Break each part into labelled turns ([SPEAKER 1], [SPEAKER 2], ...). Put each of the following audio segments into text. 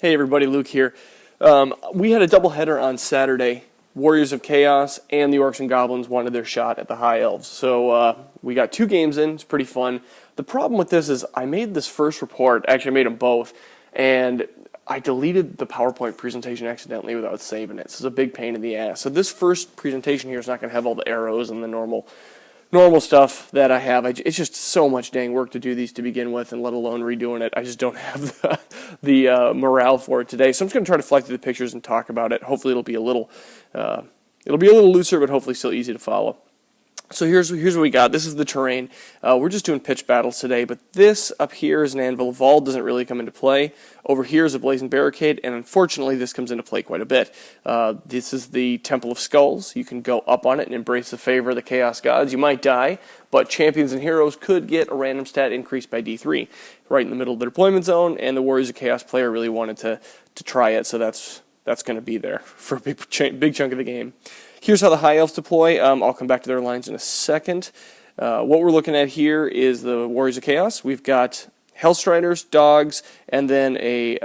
[SPEAKER 1] Hey everybody, Luke here. We had a doubleheader on Saturday. Warriors of Chaos and the Orcs and Goblins wanted their shot at the High Elves. So we got 2 games in. It's pretty fun. The problem with this is I made this first report, actually I made them both, and I deleted the PowerPoint presentation accidentally without saving it. So it's a big pain in the ass. So this first presentation here is not going to have all the arrows and the normal stuff that I have. It's just so much dang work to do these to begin with, and let alone redoing it. I just don't have the morale for it today. So I'm just going to try to fly through the pictures and talk about it. Hopefully it'll be a little looser, but hopefully still easy to follow. So here's what we got. This is the terrain. We're just doing pitch battles today, but this up here is an anvil. Vault doesn't really come into play. Over here is a blazing barricade, and unfortunately this comes into play quite a bit. This is the Temple of Skulls. You can go up on it and embrace the favor of the Chaos Gods. You might die, but champions and heroes could get a random stat increase by D3 right in the middle of the deployment zone, and the Warriors of Chaos player really wanted to try it, so that's going to be there for a big chunk of the game. Here's how the High Elves deploy. I'll come back to their lines in a second. What we're looking at here is the Warriors of Chaos. We've got Hellstriders, dogs, and then a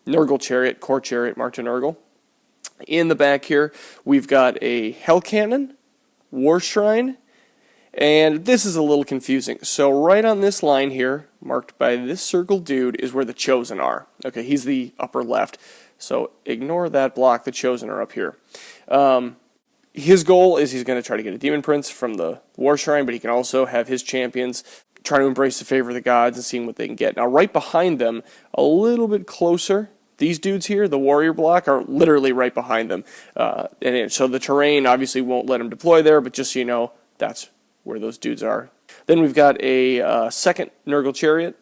[SPEAKER 1] Nurgle chariot, core chariot marked to Nurgle. In the back here, we've got a Hell Cannon, War Shrine, and this is a little confusing. So right on this line here, marked by this circle dude, is where the Chosen are. Okay, he's the upper left. So ignore that block. The Chosen are up here. His goal is he's going to try to get a Demon Prince from the War Shrine, but he can also have his champions try to embrace the favor of the gods and seeing what they can get. Now, right behind them, a little bit closer, these dudes here, the warrior block, are literally right behind them. So the terrain obviously won't let him deploy there, but just so you know, that's where those dudes are. Then we've got a second Nurgle chariot,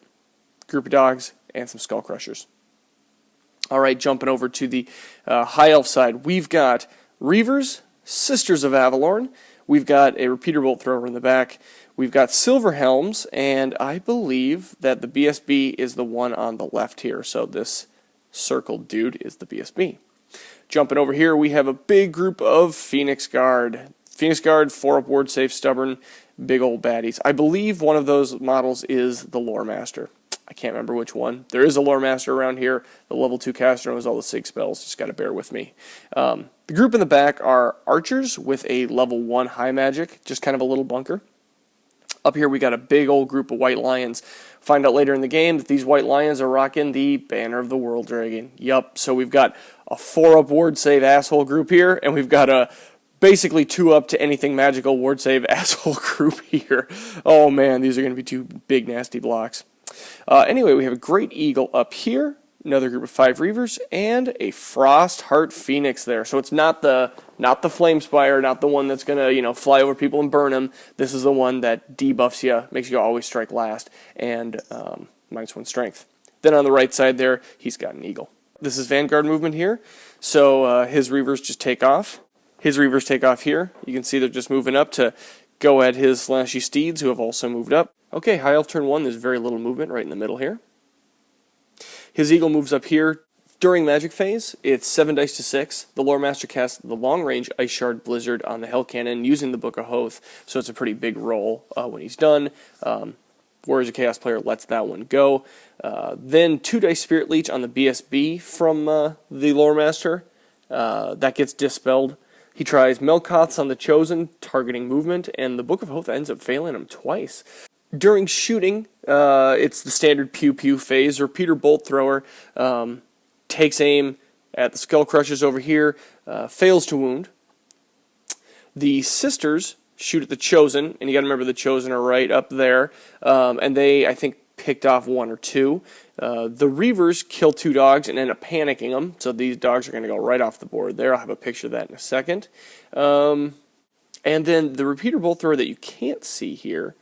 [SPEAKER 1] group of dogs, and some skull crushers. All right, jumping over to the High Elf side, we've got Reavers, Sisters of Avalorn. We've got a repeater bolt thrower in the back. We've got Silver Helms, and I believe that the BSB is the one on the left here. So this circled dude is the BSB. Jumping over here, we have a big group of Phoenix Guard. Phoenix Guard, 4-up ward safe, stubborn, big old baddies. I believe one of those models is the Lore Master. I can't remember which one. There is a Lore Master around here. The level 2 caster knows all the SIG spells. Just got to bear with me. The group in the back are archers with a level 1 high magic, just kind of a little bunker. Up here we got a big old group of white lions. Find out later in the game that these white lions are rocking the Banner of the World Dragon. Yup, so we've got a 4-up ward save asshole group here, and we've got a basically 2-up to anything magical ward save asshole group here. Oh man, these are going to be 2 big nasty blocks. Anyway, we have a Great Eagle up here, another group of 5 Reavers, and a Frost Heart Phoenix there. So it's not the Flame Spire, not the one that's gonna fly over people and burn them. This is the one that debuffs you, makes you always strike last, and -1 strength. Then on the right side there, he's got an eagle. This is Vanguard movement here. So his Reavers just take off. His Reavers take off here. You can see they're just moving up to go at his slashy steeds, who have also moved up. Okay, High Elf turn 1, there's very little movement right in the middle here. His eagle moves up here. During magic phase, it's 7 dice to 6. The Lore Master casts the long-range Ice Shard Blizzard on the Hell Cannon using the Book of Hoth, so it's a pretty big roll when he's done. Warriors of Chaos player lets that one go. Then 2 dice Spirit Leech on the BSB from the Lore Master. That gets dispelled. He tries Melkoths on the Chosen, targeting movement, and the Book of Hoth ends up failing him twice. During shooting, it's the standard pew-pew phase. Repeater bolt thrower takes aim at the skull crushers over here, fails to wound. The sisters shoot at the Chosen, and you got to remember the Chosen are right up there, and they, I think, picked off 1 or 2. The Reavers kill 2 dogs and end up panicking them, so these dogs are going to go right off the board there. I'll have a picture of that in a second. And then the repeater bolt thrower that you can't see here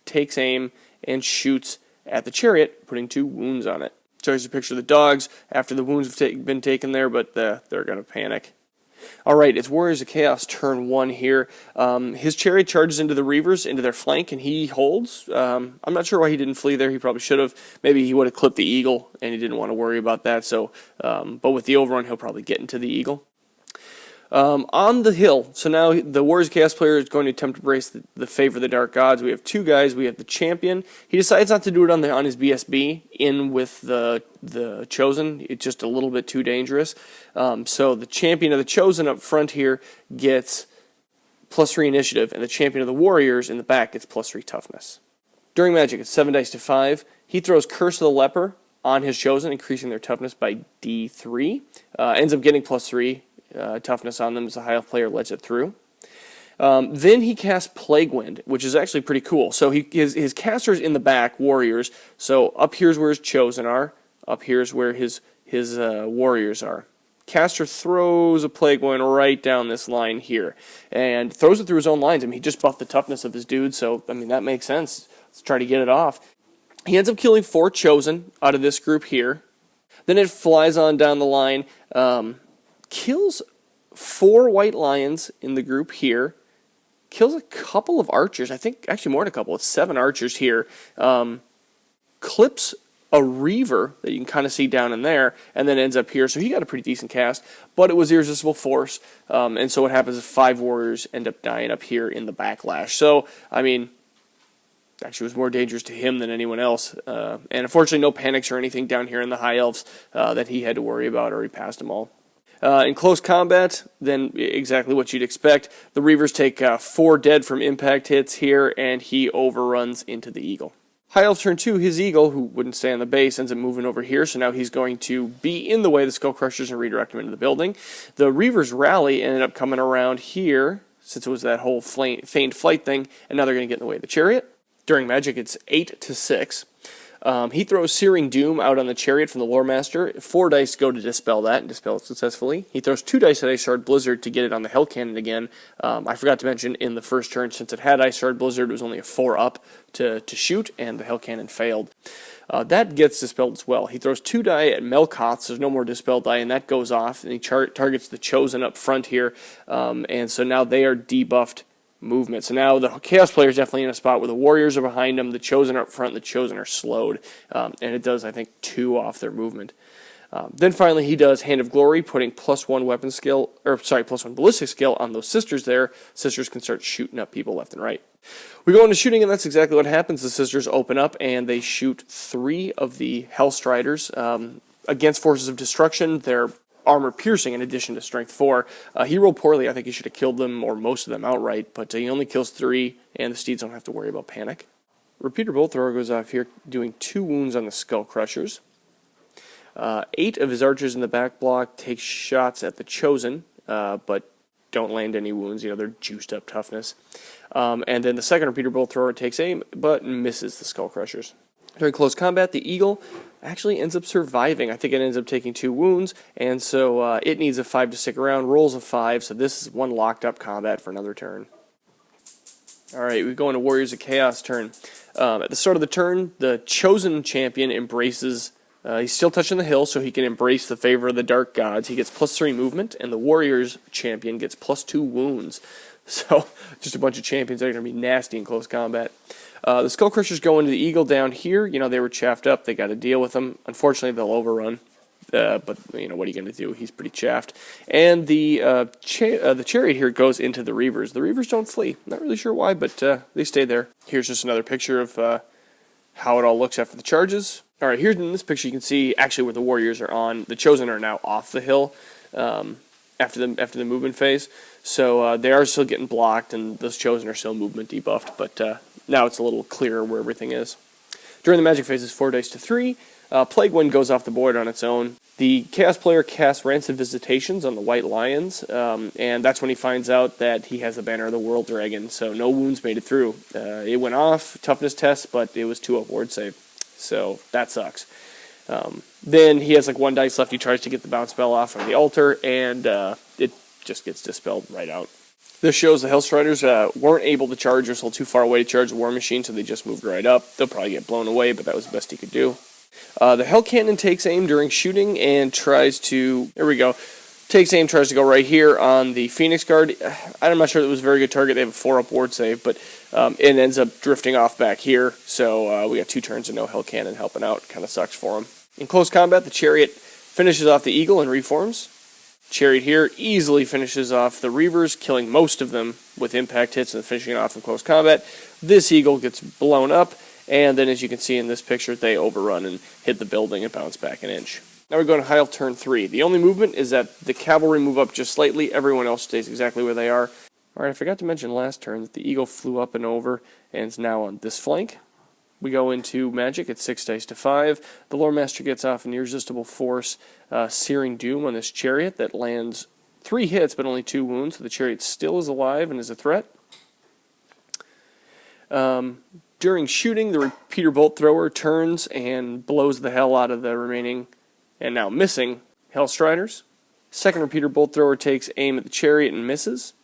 [SPEAKER 1] takes aim and shoots at the chariot, putting 2 wounds on it. So here's a picture of the dogs after the wounds have been taken there, but they're going to panic. Alright, it's Warriors of Chaos turn 1 here. His chariot charges into the Reavers, into their flank, and he holds. I'm not sure why he didn't flee there. He probably should have. Maybe he would have clipped the eagle, and he didn't want to worry about that. So, but with the overrun, he'll probably get into the eagle. On the hill, so now the Warriors Chaos player is going to attempt to embrace the favor of the Dark Gods. We have two guys. We have the champion. He decides not to do it on his BSB in with the Chosen. It's just a little bit too dangerous. So the champion of the Chosen up front here gets +3 initiative, and the champion of the Warriors in the back gets +3 toughness. During Magic, it's 7 dice to 5. He throws Curse of the Leper on his Chosen, increasing their toughness by D3. Ends up getting +3. Toughness on them as the high elf player lets it through. Then he casts Plague Wind, which is actually pretty cool. So his casters in the back, warriors. So up here's where his Chosen are. Up here's where his warriors are. Caster throws a Plague Wind right down this line here, and throws it through his own lines. I mean, he just buffed the toughness of his dude, so I mean that makes sense. Let's try to get it off. He ends up killing 4 Chosen out of this group here. Then it flies on down the line. Kills 4 white lions in the group here. Kills a couple of archers. I think actually more than a couple. It's 7 archers here. Clips a Reaver that you can kind of see down in there, and then ends up here. So he got a pretty decent cast, but it was Irresistible Force. And so what happens is 5 warriors end up dying up here in the backlash. So, I mean, actually was more dangerous to him than anyone else. And unfortunately no panics or anything down here in the High Elves that he had to worry about, or he passed them all. In close combat, then exactly what you'd expect. The Reavers take 4 dead from impact hits here, and he overruns into the Eagle. High Elf turn 2, his Eagle, who wouldn't stay on the base, ends up moving over here, so now he's going to be in the way of the Skull Crushers and redirect him into the building. The Reavers rally ended up coming around here, since it was that whole feigned flight thing, and now they're going to get in the way of the Chariot. During Magic, it's 8 to 6. He throws Searing Doom out on the Chariot from the Lore Master. 4 dice go to dispel that, and dispel it successfully. He throws 2 dice at Ice Shard Blizzard to get it on the Hell Cannon again. I forgot to mention, in the first turn, since it had Ice Shard Blizzard, it was only a 4-up to shoot, and the Hell Cannon failed. That gets dispelled as well. He throws 2 die at Melkoth, so there's no more dispel die, and that goes off, and he targets the Chosen up front here, and so now they are debuffed movement. So now the Chaos player is definitely in a spot where the Warriors are behind them, the Chosen are up front, the Chosen are slowed, and it does, I think, 2 off their movement. Then finally he does Hand of Glory, putting +1 weapon skill, or sorry, +1 ballistic skill on those Sisters there. Sisters can start shooting up people left and right. We go into shooting, and that's exactly what happens. The Sisters open up, and they shoot 3 of the Hellstriders against Forces of Destruction. They're armor piercing in addition to strength 4. He rolled poorly. I think he should have killed them, or most of them, outright, but he only kills 3, and the Steeds don't have to worry about panic. Repeater Bolt Thrower goes off here, doing 2 wounds on the Skull Crushers. 8 of his archers in the back block take shots at the Chosen, but don't land any wounds. They're juiced up toughness. And then the second Repeater Bolt Thrower takes aim, but misses the Skull Crushers. During close combat, the Eagle actually ends up surviving. I think it ends up taking 2 wounds, and so it needs a 5 to stick around, rolls a 5, so this is one locked up combat for another turn. Alright, we go into Warriors of Chaos turn. At the start of the turn, the Chosen champion embraces, he's still touching the hill, so he can embrace the favor of the Dark Gods. He gets +3 movement, and the Warriors champion gets +2 wounds. So, just a bunch of champions that are going to be nasty in close combat. The Skull Crushers go into the Eagle down here. They were chaffed up. They got to deal with them. Unfortunately, they'll overrun. But, what are you going to do? He's pretty chaffed. And the Chariot here goes into the Reavers. The Reavers don't flee. Not really sure why, but they stay there. Here's just another picture of how it all looks after the charges. All right, here in this picture, you can see actually where the Warriors are on. The Chosen are now off the hill after the movement phase. So they are still getting blocked, and those Chosen are still movement debuffed, but now it's a little clearer where everything is. During the Magic phase, it's 4 dice to 3. Plague Wind goes off the board on its own. The Chaos player casts Rancid Visitations on the White Lions, and that's when he finds out that he has the Banner of the World Dragon, so no wounds made it through. It went off, toughness test, but it was 2-up ward save, so that sucks. Then he has 1 dice left. He tries to get the bounce spell off from the altar, and it just gets dispelled right out. This shows the Hellstriders weren't able to charge or still too far away to charge the War Machine, so they just moved right up. They'll probably get blown away, but that was the best he could do. The Hell Cannon takes aim during shooting and tries to... There we go. Takes aim, tries to go right here on the Phoenix Guard. I'm not sure that was a very good target. They have a 4-up ward save, but it ends up drifting off back here, so we got 2 turns and no Hell Cannon helping out. Kind of sucks for him. In close combat, the Chariot finishes off the Eagle and reforms. Chariot here easily finishes off the Reavers, killing most of them with impact hits and finishing it off in close combat. This Eagle gets blown up, and then as you can see in this picture, they overrun and hit the building and bounce back an inch. Now we're going to High Elf turn 3. The only movement is that the cavalry move up just slightly. Everyone else stays exactly where they are. Alright, I forgot to mention last turn that the Eagle flew up and over and is now on this flank. We go into Magic at 6 dice to 5. The Lore Master gets off an Irresistible Force, Searing Doom on this Chariot that lands 3 hits but only 2 wounds, so the Chariot still is alive and is a threat. During shooting, the Repeater Bolt Thrower turns and blows the hell out of the remaining, and now missing, Hellstriders. Second Repeater Bolt Thrower takes aim at the Chariot and misses.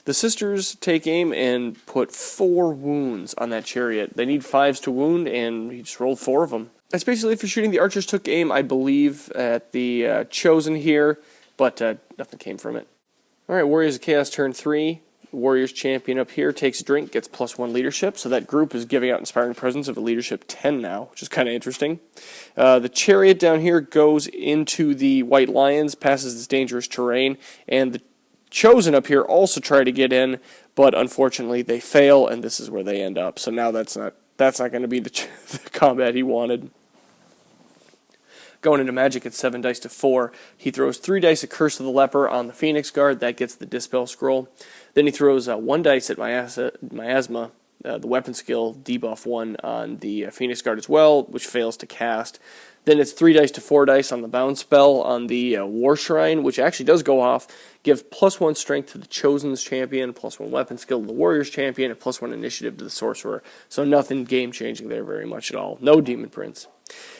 [SPEAKER 1] The Sisters take aim and put 4 wounds on that Chariot. They need 5s to wound, and he just rolled 4 of them. That's basically it for shooting. The Archers took aim, I believe, at the Chosen here, but nothing came from it. Alright, Warriors of Chaos turn 3. Warriors champion up here takes a drink, gets +1 leadership, so that group is giving out Inspiring Presence of a leadership 10 now, which is kind of interesting. The Chariot down here goes into the White Lions, passes this dangerous terrain, and the Chosen up here also try to get in, but unfortunately they fail, and this is where they end up. So now that's not going to be the combat he wanted. Going into Magic at 7 dice to 4, he throws 3 dice at Curse of the Leper on the Phoenix Guard. That gets the Dispel Scroll. Then he throws 1 dice at Miasma, the weapon skill, debuff 1 on the Phoenix Guard as well, which fails to cast. Then it's 3 dice to 4 dice on the Bound spell on the War Shrine, which actually does go off. Give +1 strength to the Chosen's champion, +1 weapon skill to the Warrior's champion, and +1 initiative to the Sorcerer. So nothing game-changing there very much at all. No Demon Prince.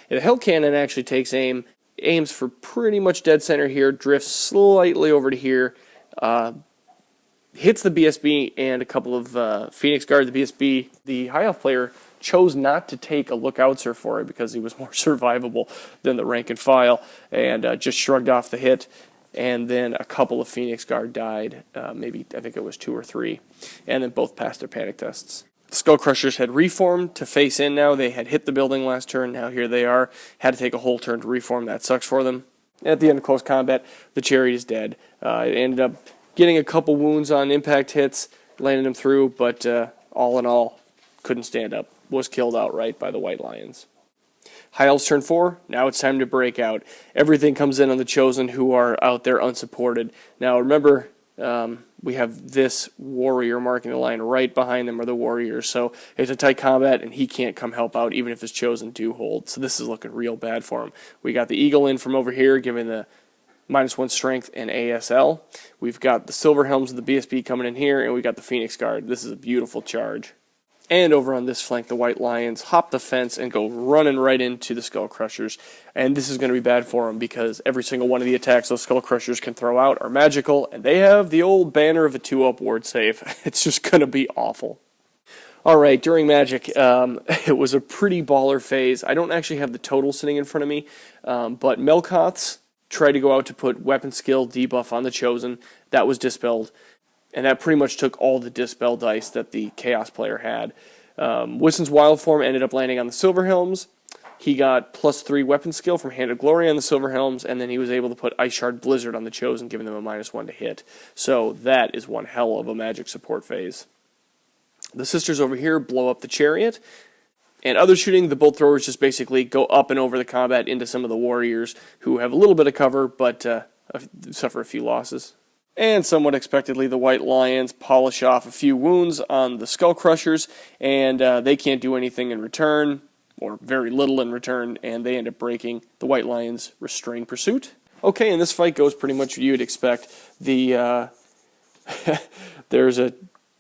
[SPEAKER 1] And the Hell Cannon actually takes aim, aims for pretty much dead center here, drifts slightly over to here, hits the BSB and a couple of Phoenix Guard. The BSB, the High Elf player, chose not to take a Lookout Sir for it because he was more survivable than the rank and file, and just shrugged off the hit. And then a couple of Phoenix Guard died, maybe I think it was 2 or 3, and then both passed their panic tests. The Skull Crushers had reformed to face in now. They had hit the building last turn. Now here they are. Had to take a whole turn to reform. That sucks for them. At the end of close combat, the Chariot is dead. It ended up getting a couple wounds on impact hits, landed him through, but all in all, couldn't stand up. Was killed outright by the White Lions. High Elves turn 4. Now it's time to break out. Everything comes in on the Chosen, who are out there unsupported. Now remember, we have this warrior marking the line. Right behind them are the warriors, so it's a tight combat, and he can't come help out even if his Chosen do hold. So this is looking real bad for him. We got the Eagle in from over here, giving the -1 strength and ASL. We've got the Silver Helms of the BSB coming in here, and we got the Phoenix Guard. This is a beautiful charge. And over on this flank, the White Lions hop the fence and go running right into the Skull Crushers. And this is going to be bad for them because every single one of the attacks those Skull Crushers can throw out are magical, and they have the old banner of a 2-up ward save. It's just going to be awful. Alright, during Magic, it was a pretty baller phase. I don't actually have the total sitting in front of me, but Melkoth's tried to go out to put weapon skill debuff on the Chosen. That was dispelled. And that pretty much took all the dispel dice that the Chaos player had. Wissen's Wild Form ended up landing on the Silver Helms. He got +3 weapon skill from Hand of Glory on the Silver Helms, and then he was able to put Ice Shard Blizzard on the Chosen, giving them a -1 to hit. So that is one hell of a Magic support phase. The Sisters over here blow up the Chariot. And other shooting, the Bolt Throwers just basically go up and over the combat into some of the Warriors, who have a little bit of cover, but suffer a few losses. And somewhat expectedly, the White Lions polish off a few wounds on the Skull Crushers, and they can't do anything in return, or very little in return, and they end up breaking the White Lions' Restrained Pursuit. Okay, and this fight goes pretty much what you'd expect. There's a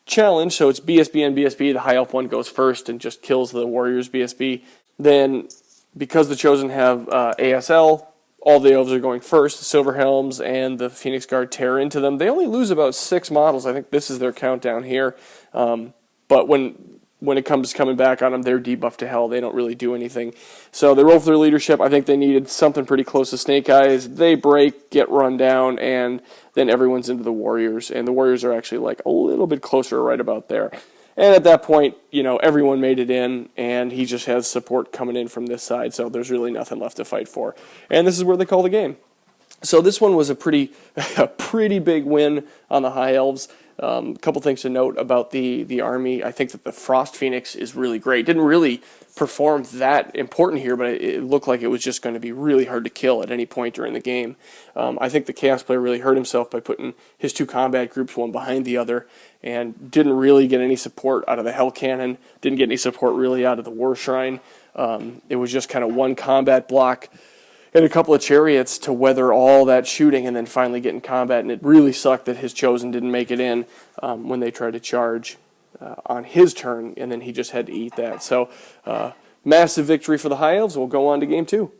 [SPEAKER 1] challenge, so it's BSB and BSB. The High Elf one goes first and just kills the Warriors BSB. Then, because the Chosen have ASL, all the Elves are going first. The Silver Helms and the Phoenix Guard tear into them. They only lose about 6 models. I think this is their countdown here. But when it comes coming back on them, they're debuffed to hell. They don't really do anything. So they roll for their leadership. I think they needed something pretty close to Snake Eyes. They break, get run down, and then everyone's into the Warriors. And the Warriors are actually like a little bit closer right about there. And at that point, you know, everyone made it in, and he just has support coming in from this side, so there's really nothing left to fight for. And this is where they call the game. So this one was a pretty a pretty big win on the High Elves. A couple things to note about the army. I think that the Frost Phoenix is really great. Didn't really perform that important here, but it looked like it was just going to be really hard to kill at any point during the game. I think the Chaos player really hurt himself by putting his two combat groups one behind the other, and didn't really get any support out of the Hell Cannon. Didn't get any support really out of the War Shrine. It was just kind of one combat block and a couple of chariots to weather all that shooting and then finally get in combat. And it really sucked that his Chosen didn't make it in when they tried to charge on his turn, and then he just had to eat that. So massive victory for the High Elves. We'll go on to game 2.